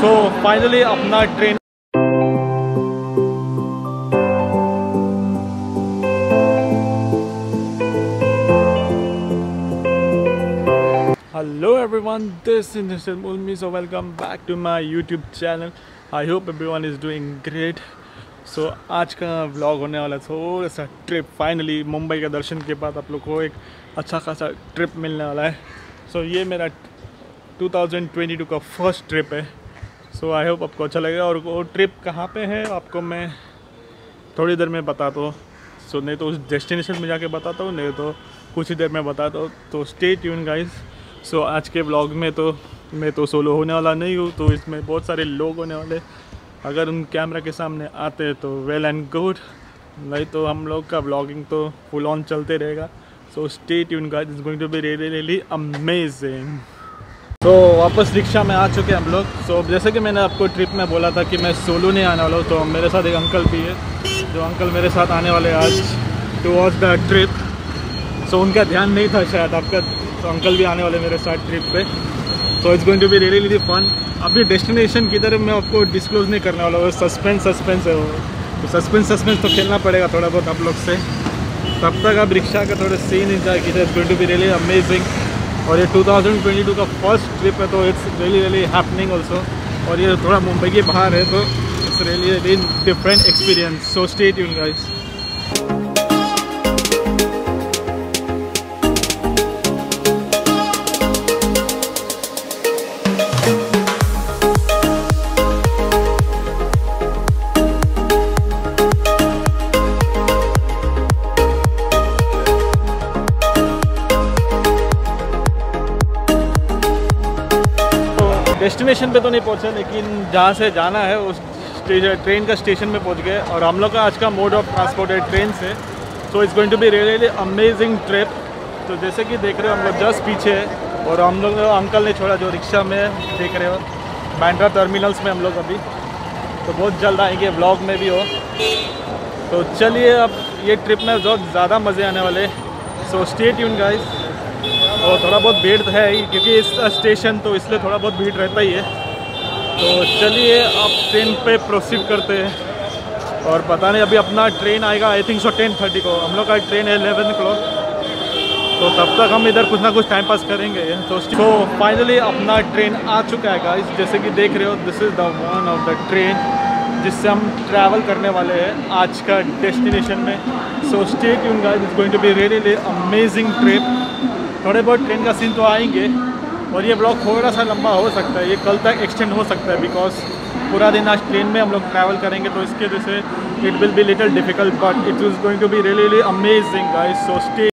सो finally अपना train hello everyone, this is mister Mulmi. So welcome back to my YouTube channel. I hope everyone is doing great. So आज का vlog होने वाला है थोड़ा सा ट्रिप। फाइनली मुंबई के दर्शन के बाद आप लोग को एक अच्छा खासा ट्रिप मिलने वाला है। सो ये मेरा 2022 का फर्स्ट ट्रिप है। सो आई होप आपको अच्छा लगेगा। और वो ट्रिप कहाँ पे है आपको मैं थोड़ी देर में बताता हूँ। सो नहीं तो उस डेस्टिनेशन में जाके बताता हूँ, नहीं तो कुछ ही देर में बताता हूँ। तो स्टे ट्यून गाइस। सो आज के व्लॉग में तो मैं तो सोलो होने वाला नहीं हूँ, तो इसमें बहुत सारे लोग होने वाले। अगर उन कैमरा के सामने आते हैं तो वेल एंड गुड, नहीं तो हम लोग का व्लॉगिंग तो फुल ऑन चलते रहेगा। So stay tune guys, it's going to be really amazing. तो वापस रिक्शा में आ चुके हैं हम लोग। सो जैसे कि मैंने आपको ट्रिप में बोला था कि मैं सोलो नहीं आने वाला हूँ, तो मेरे साथ एक अंकल भी है, जो अंकल मेरे साथ आने वाले आज टुवर्ड्स द ट्रिप। सो उनका ध्यान नहीं था शायद आपका, तो अंकल भी आने वाले मेरे साथ ट्रिप पे। तो it's going to be really fun. अभी डेस्टिनेशन की तरफ मैं आपको डिस्क्लोज नहीं करने वाला हूँ, सस्पेंस है वो। तो सस्पेंस तो खेलना पड़ेगा थोड़ा बहुत आप लोग से। तब तक आप रिक्शा का थोड़ा सीन इंजॉय कीजिए। It's going to be really amazing. और ये 2022 का फर्स्ट ट्रिप है, तो इट्स रियली हैपनिंग ऑल्सो। और ये थोड़ा मुंबई के बाहर है, तो it's really different experience. So stay tune guys. Destination पे तो नहीं पहुंचे, लेकिन जहाँ से जाना है उस ट्रेन का स्टेशन में पहुंच गए। और हम लोग का आज का मोड ऑफ ट्रांसपोर्ट है ट्रेन से। So it's going to be really amazing trip. तो जैसे कि देख रहे हो हम लोग जस्ट पीछे है, और हम लोग अंकल ने छोड़ा जो रिक्शा में देख रहे हो, बांद्रा टर्मिनल्स में हम लोग अभी। तो बहुत जल्द आएंगे, व्लॉग में भी हो। तो चलिए अब ये ट्रिप में जो ज़्यादा मज़े आने वाले। सो स्टे ट्यून गाइस। और थोड़ा बहुत भीड़ है ही, क्योंकि इस स्टेशन तो इसलिए थोड़ा बहुत भीड़ रहता ही है। तो चलिए अब ट्रेन पे प्रोसीड करते हैं। और पता नहीं अभी अपना ट्रेन आएगा आई थिंक सो 10:30 को। हम लोग का ट्रेन है 11 o'clock। तो तब तक हम इधर कुछ ना कुछ टाइम पास करेंगे। तो फाइनली अपना ट्रेन आ चुका है गाइस। जैसे कि देख रहे हो, this is the one of the train जिससे हम ट्रैवल करने वाले हैं आज का डेस्टिनेशन में। So stay tune guys, it's going to be really amazing trip. थोड़े बहुत ट्रेन का सीन तो आएंगे, और ये ब्लॉग थोड़ा सा लंबा हो सकता है, ये कल तक एक्सटेंड हो सकता है, बिकॉज पूरा दिन आज ट्रेन में हम लोग ट्रैवल करेंगे। तो इसके वजह से it will be little difficult, but it is going to be really amazing guys. So stay.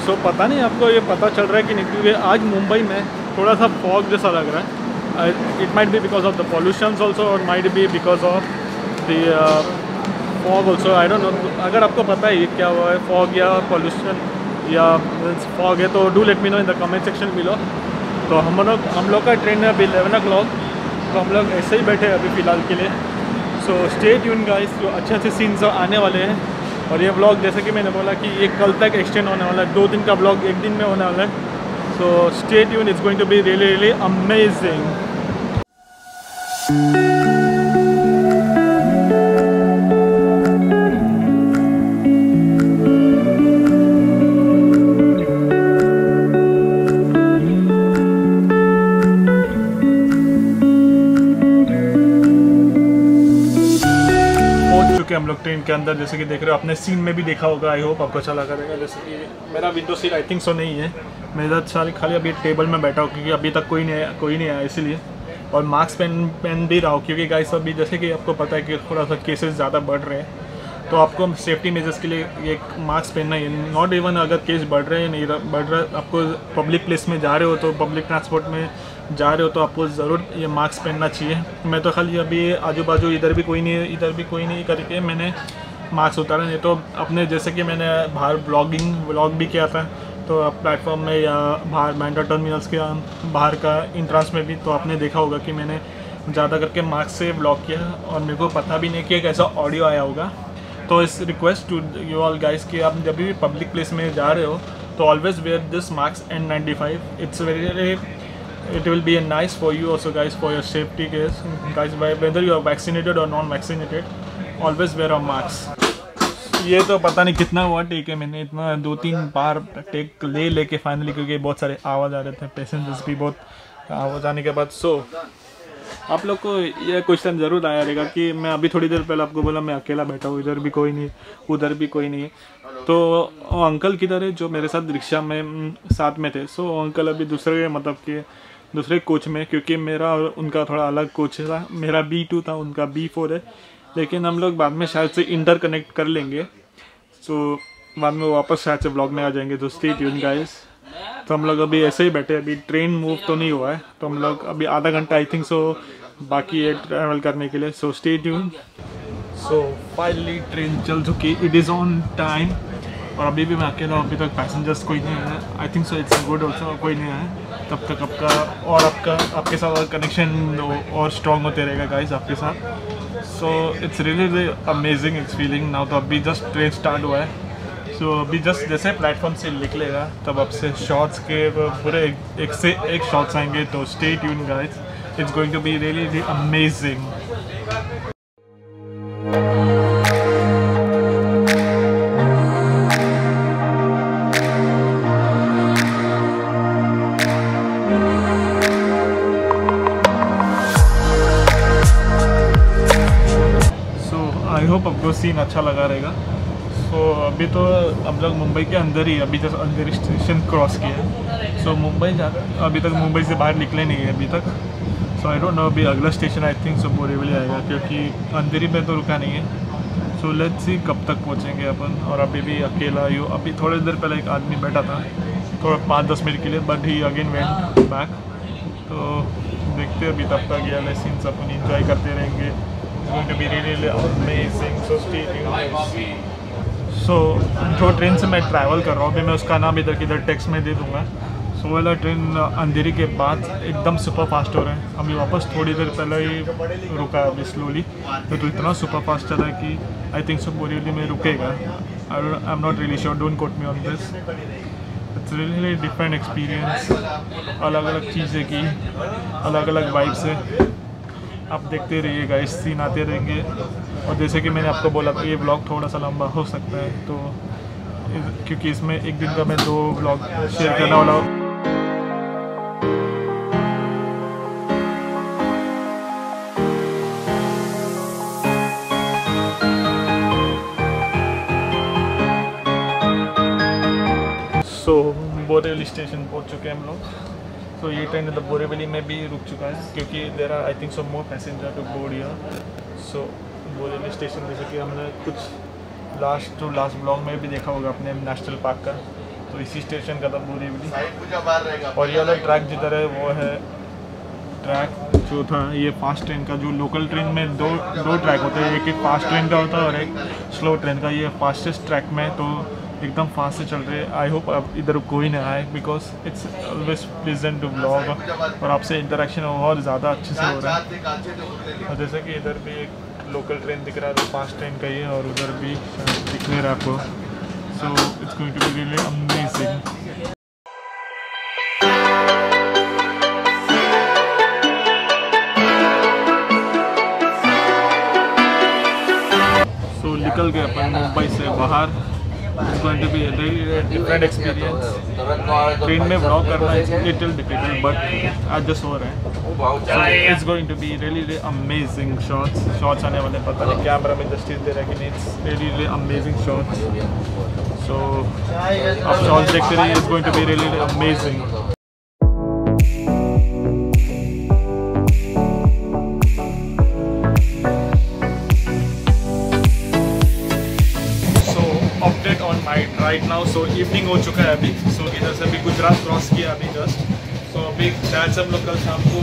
तो पता नहीं आपको ये पता चल रहा है कि नहीं, क्योंकि आज मुंबई में थोड़ा सा फॉग जैसा लग रहा है। It might be because of the pollutions also, और might be because of the fog also. I don't know. अगर आपको पता है ये क्या हुआ है, फॉग या पॉल्यूशन या फॉग है, तो do let me know in the comment section below. तो हम लोग का ट्रेन है अभी 11 o'clock। तो हम लोग ऐसे ही बैठे हैं अभी फ़िलहाल के लिए। सो स्टे ट्यून गाइस, जो अच्छे अच्छे सीन्स आने वाले हैं। और ये ब्लॉग जैसे कि मैंने बोला कि ये कल तक एक्सटेंड होने वाला है, 2 दिन का ब्लॉग 1 दिन में होने वाला है। So stay tune, it's going to be really amazing. हम लोग ट्रेन के अंदर, जैसे कि देख रहे हो, अपने सीन में भी देखा होगा। आई होप आपको अच्छा लगा रहेगा। जैसे कि मेरा विंडो सीट आई थिंक सो नहीं है, मैं इधर सारी खाली अभी टेबल में बैठा हूँ, क्योंकि अभी तक कोई नहीं आया इसीलिए। और मास्क पहन भी रहा हूँ, क्योंकि गाइस अभी जैसे कि आपको पता है कि थोड़ा सा केसेस ज़्यादा बढ़ रहे हैं। तो आपको सेफ्टी मेजर्स के लिए एक मास्क पहनना ही, नॉट इवन अगर केस बढ़ रहे हैं नहीं बढ़ रहा है, आपको पब्लिक प्लेस में जा रहे हो तो पब्लिक ट्रांसपोर्ट में जा रहे हो तो आपको ज़रूर ये मास्क पहनना चाहिए। मैं तो खाली अभी आजू बाजू इधर भी कोई नहीं है, इधर भी कोई नहीं करके मैंने मास्क उतारा, नहीं तो अपने जैसे कि मैंने बाहर व्लॉग भी किया था तो प्लेटफॉर्म में या बाहर बैंड्रा टर्मिनल्स के बाहर का इंट्रांस में भी, तो आपने देखा होगा कि मैंने ज़्यादा करके मास्क से व्लॉग किया और मेरे को पता भी नहीं कि कैसा ऑडियो आया होगा। तो इस request to you all guys कि आप जब भी पब्लिक प्लेस में जा रहे हो तो always wear this mask N95। It's very it will be nice for you also guys, for your safety guys, whether you are vaccinated or non vaccinated, always wear a mask। ये तो पता नहीं कितना हुआ टेक है, मैंने इतना 2-3 बार take लेके फाइनली, क्योंकि बहुत सारे आवाज़ आ रहे थे, पैसेंजर्स भी बहुत आवाज़ आने के बाद। सो आप लोग को ये क्वेश्चन ज़रूर आया रहेगा कि मैं अभी थोड़ी देर पहले आपको बोला मैं अकेला बैठा हूँ, इधर भी कोई नहीं, उधर भी कोई नहीं, तो अंकल किधर है जो मेरे साथ रिक्शा में साथ में थे। सो अंकल अभी दूसरे कोच में, क्योंकि मेरा और उनका थोड़ा अलग कोच था, मेरा B2 था, उनका B4 है, लेकिन हम लोग बाद में शायद से इंटर कनेक्ट कर लेंगे। सो बाद में वापस शायद से ब्लॉग में आ जाएंगे, तो स्टे ट्यून गाइस। तो हम लोग अभी ऐसे ही बैठे, अभी ट्रेन मूव तो नहीं हुआ है, तो हम लोग अभी आधा घंटा आई थिंक सो बाकी है ट्रैवल करने के लिए। सो stay tune. So finally train चल चुकी, इट इज़ ऑन टाइम, और अभी भी मैं अकेला हूँ, अभी तक पैसेंजर्स कोई नहीं है। आई think so it's good also, कोई नहीं है तब तक आपके साथ और कनेक्शन और स्ट्रॉन्ग होते रहेगा गाइस आपके साथ। So it's really amazing it's feeling now. तो अभी जस्ट ट्रेन स्टार्ट हुआ है, सो अभी जस्ट जैसे प्लेटफॉर्म से निकलेगा तब आपसे शॉट्स के पूरे एक से एक शॉट्स आएंगे। तो stay tune guys, it's going to be really amazing. I hope आपको सीन अच्छा लगा रहेगा। सो अभी तो हम लोग मुंबई के अंदर ही, अभी तक अंधेरी स्टेशन क्रॉस किया है। सो अभी तक मुंबई से बाहर निकले नहीं है अभी तक। सो आई डोंट नो अभी अगला स्टेशन आई थिंक सो बोरीवली आएगा, क्योंकि अंधेरी में तो रुका नहीं है। सो लेट्स सी कब तक पहुँचेंगे अपन। और अभी भी अकेला ही, अभी थोड़ी देर पहले एक आदमी बैठा था थोड़ा 5-10 मिनट के लिए, but he again went back. तो देखते अभी तब तक ये वाले सीन्स अपन इंजॉय करते रहेंगे। going to be really amazing, so stay tuned। सो जो ट्रेन से मैं ट्रैवल कर रहा हूँ अभी, मैं उसका नाम इधर किधर टेक्स्ट में दे दूँगा। सो वाला ट्रेन अंधेरी के बाद एकदम सुपर फास्ट हो रहा है। अभी वापस थोड़ी देर पहले ही रुका है अभी स्लोली, तो इतना सुपर फास्ट चला है कि आई थिंक सो बोरीवली में रुकेगा। I am not really sure, don't quote me on this. It's really different experience, अलग अलग चीज़ें की, अलग अलग वाइब्स है। आप देखते रहिएगा, इस सीन आते रहेंगे। और जैसे कि मैंने आपको बोला था ये व्लॉग थोड़ा सा लंबा हो सकता है, तो क्योंकि इसमें एक दिन का मैं 2 व्लॉग शेयर करने वाला हूँ। सो बोरीवली स्टेशन पहुँच चुके हैं हम लोग। तो ये ट्रेन तो बोरीवली में भी रुक चुका है, क्योंकि there are I think so more passenger to board here. So Borivali station जैसे कि हमने कुछ लास्ट ब्लॉग में भी देखा होगा अपने नेशनल पार्क का, तो इसी स्टेशन का था बोरीवली। और ये वाला ट्रैक जिधर है वो है ट्रैक जो था ये फास्ट ट्रेन का। जो लोकल ट्रेन में दो ट्रैक होते हैं, एक फास्ट ट्रेन का होता है और एक स्लो ट्रेन का। ये फास्टेस्ट ट्रैक में तो एकदम फास्ट से चल रहे हैं। आई होप अब इधर कोई ना आए, because it's always pleasant to blog, और आपसे इंटरेक्शन और ज़्यादा अच्छे से हो रहा है। और जैसे कि इधर भी एक लोकल ट्रेन दिख रहा है, तो फास्ट ट्रेन का ही है, और उधर भी दिख नहीं रहा आपको। So it's going to be really amazing. So निकल गए अपन मुंबई से बाहर। It's going to be a really different experience। Train में व्लॉग करना is little difficult, but आज जस्ट हो रहे हैं। So it's going to be really amazing shots आने वाले, पता नहीं कैमरा में जस्टिस दे रहा है कि नहीं। It's really amazing shots। So आप शॉट्स देखते रहिए, it's going to be really amazing। Right now so evening हो चुका है अभी। सो इधर से अभी गुजरात क्रॉस किया अभी जस्ट। सो अभी शायद से हम लोग कल शाम को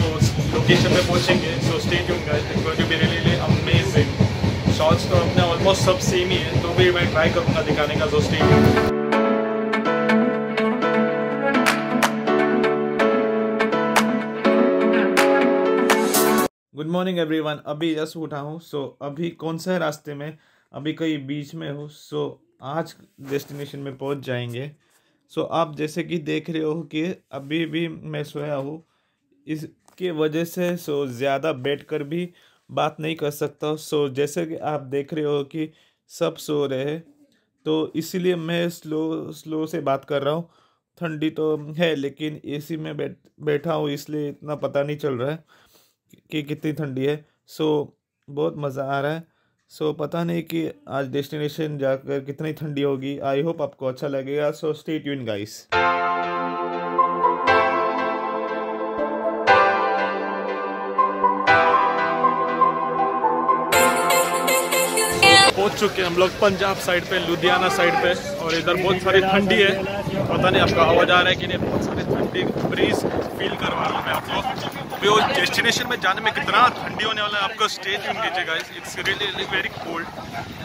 लोकेशन पे पहुंचेंगे। So stay tuned guys, it's going to be really amazing. Shots तो अपने ऑलमोस्ट सब सेम ही है, तो भी मैं ट्राई करूँगा दिखाने का। सो stay tuned. Good morning everyone, अभी जस्ट उठा हूँ। सो अभी कौन सा रास्ते में, अभी कहीं बीच में हूँ। सो आज डेस्टिनेशन में पहुँच जाएंगे। सो आप जैसे कि देख रहे हो कि अभी भी मैं सोया हूँ, इसके वजह से ज़्यादा बैठकर भी बात नहीं कर सकता। जैसे कि आप देख रहे हो कि सब सो रहे हैं, तो इसीलिए मैं स्लो से बात कर रहा हूँ। ठंडी तो है लेकिन एसी में बैठा हूँ, इसलिए इतना पता नहीं चल रहा है कि कितनी ठंडी है। बहुत मज़ा आ रहा है। पता नहीं कि आज डेस्टिनेशन जाकर कितनी ठंडी होगी। आई होप आपको अच्छा लगेगा। Stay tuned guys. पहुंच चुके हैं हम लोग पंजाब साइड पे, लुधियाना साइड पे, और इधर बहुत सारी ठंडी है। पता नहीं आपका आवाज़ आ रहा है कि नहीं, बहुत सारी ठंडी ब्रीज फील करवा रहा हूँ मैं आपको। अभी वो डेस्टिनेशन में जाने में कितना ठंडी होने वाला है, आपको स्टे ट्यून्ड कीजिए guys. It's really very cold,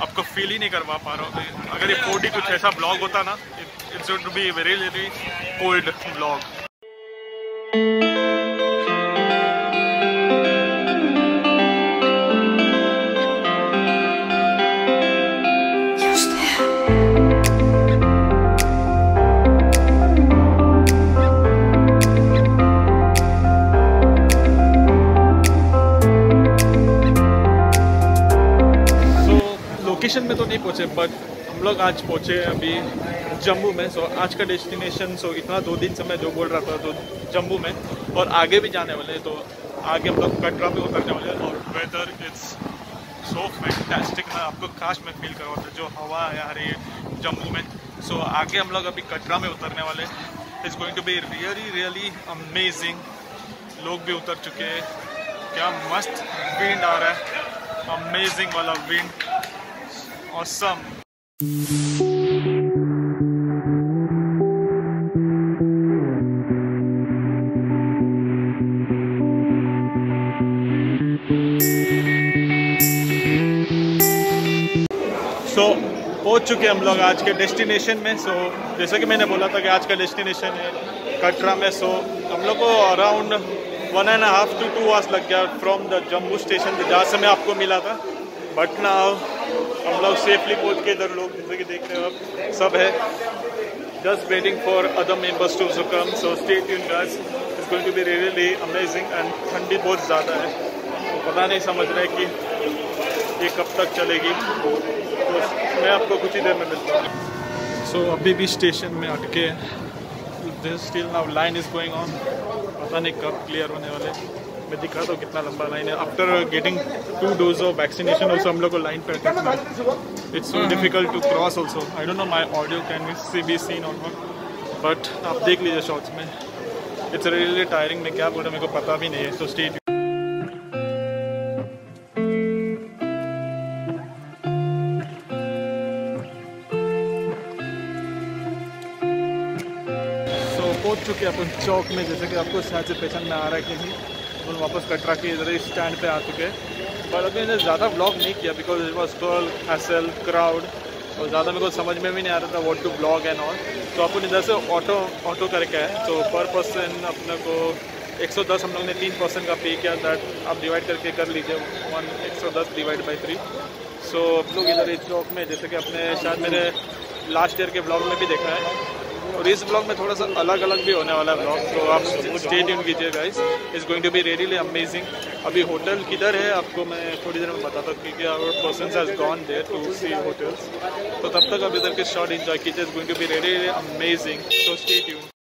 आपको फील ही नहीं करवा पा रहा हूँ। अगर ये 4D कुछ ऐसा ब्लॉग होता ना, it's going to be very cold blog. Location में तो नहीं पहुँचे, बट हम लोग आज पहुँचे अभी जम्मू में। आज का डेस्टिनेशन इतना 2 दिन से मैं जो बोल रहा था, तो जम्मू में, और आगे भी जाने वाले हैं। तो आगे हम लोग कटरा में उतरने वाले हैं, और वेदर इट्स सो फैंटास्टिक। मैं आपको काश में फील करवाता जो हवा है आ रही है जम्मू में। आगे हम लोग अभी कटरा में उतरने वाले हैं। It's going to be really amazing. लोग भी उतर चुके हैं। क्या मस्त विंड आ रहा है, अमेजिंग वाला विंड, awesome। पहुंच चुके हम लोग आज के डेस्टिनेशन में। जैसे कि मैंने बोला था कि आज का डेस्टिनेशन है कटरा में। हम लोग को अराउंड 1.5 to 2 आवर्स लग गया फ्रॉम द जम्मू स्टेशन, जहाँ से मैं आपको मिला था। बट नाउ हम लोग सेफली पहुंच के, इधर लोग जैसे कि देख रहे हो आप सब है, just waiting for other members to come. Stay tuned guys, it's going to be really amazing. And ठंडी बहुत ज़्यादा है, तो पता नहीं समझ रहे कि ये कब तक चलेगी। तो मैं आपको कुछ ही देर में मिलता हूँ। अभी भी स्टेशन में अटके, still now line is going on. पता नहीं कब क्लियर होने वाले। मैं दिखा दो कितना लंबा लाइन है। After getting 2 dose of vaccination also हम लोग को लाइन पे अटकना है। It's so difficult to cross also. I don't know my audio can be seen on not, but आप देख लीजिए शॉर्ट्स में। It's really tiring. मैं क्या बोल रहा हूँ मेरे को पता भी नहीं है। So stay tuned. पहुंच चुके हैं अपन चौक में, जैसे कि आपको शायद से पहचान में आ रहा है कि नहीं। अपन वापस कटरा के इधर ही स्टैंड पे आ चुके हैं। पर अभी मैंने ज़्यादा ब्लॉग नहीं किया because it was call hassle crowd, और ज़्यादा मेरे को समझ में भी नहीं आ रहा था what to blog and all. तो अपन इधर से ऑटो करके आए। तो पर पर्सन अपने को 110 हम लोग ने 3% का पे किया। दैट आप डिवाइड करके कर लीजिए, 110 डिवाइड बाई 3। आप लोग इधर इस चौक में, जैसे कि अपने शायद मेरे लास्ट ईयर के ब्लॉग में भी देखा है, और इस ब्लॉग में थोड़ा सा अलग अलग भी होने वाला है ब्लॉग। तो आप स्टे ट्यून्ड कीजिए guys, it's going to be really amazing. अभी होटल किधर है आपको मैं थोड़ी देर में बताता हूँ, क्योंकि our person has gone there to see hotels. तो तब तक आप इधर के शॉट एंजॉय कीजिए, it's going to be really amazing. So stay tuned.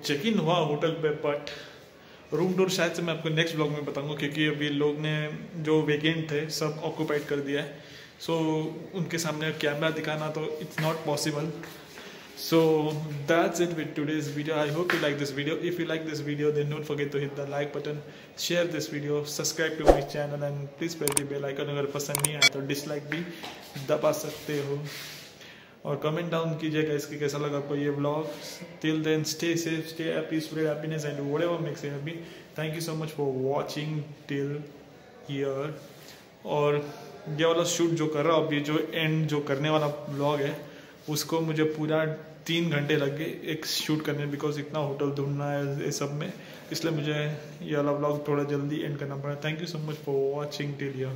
Check in हुआ होटल पे, बट रूम टूर शायद से मैं आपको नेक्स्ट ब्लॉग में बताऊंगा, क्योंकि अभी लोग ने जो वेकेंट थे सब ऑक्यूपाइड कर दिया है। उनके सामने कैमरा दिखाना तो it's not possible. So that's it with today's video. I hope you like this video. If you like this video, then don't forget to hit the like button, share this video, subscribe to my channel and please press the bell icon. अगर पसंद नहीं आया तो dislike भी दबा सकते हो और कमेंट डाउन कीजिएगा इसके कैसा लगा आपको ये vlog. Till then, stay safe, stay happy, spread happiness and whatever makes you happy. Thank you so much for watching till here. और ये वाला शूट जो कर रहा हूँ अभी, जो एंड जो करने वाला व्लॉग है उसको मुझे पूरा 3 घंटे लग गए एक शूट करने, बिकॉज इतना होटल ढूंढना है ये सब में, इसलिए मुझे ये वाला व्लॉग थोड़ा जल्दी एंड करना पड़ा. Thank you so much for watching till here.